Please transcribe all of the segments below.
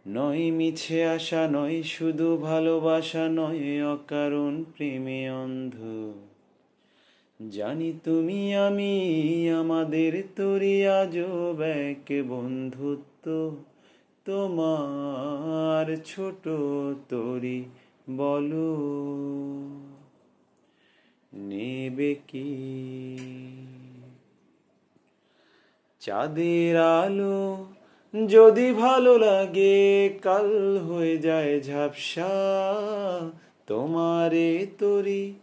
নয় মিছে আশা, নয় শুধু ভালোবাসা, নয় অকারণ প্রেমে অন্ধ। জানি তুমি আমি আমাদের তরি আজব এক বন্ধুত্ব। তোমার ছোট তরি বলো নেবে কি? চাঁদের আলো যদি ভালো লাগে, কাল হয়ে যায় ঝাপসা। তোমারে তরি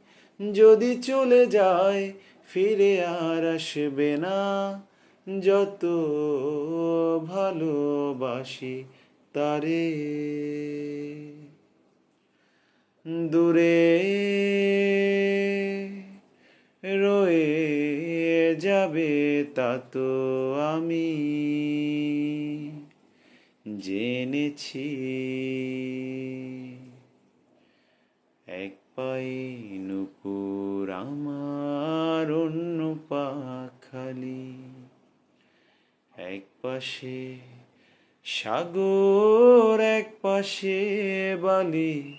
যদি চলে যায়, ফিরে আর আসবে না। যত ভালোবাসি তারে, দূরে রয়ে যাবে তা তো আমি জেনেছি। এক পায়ে নুপুর আমার, অন্য পা খালি। এক পাশে সাগর, এক পাশে বালি।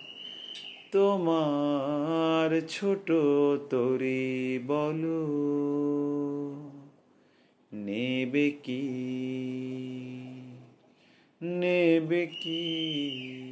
তোমার ছোট তরি বলো নেবে কি? নেবে কি?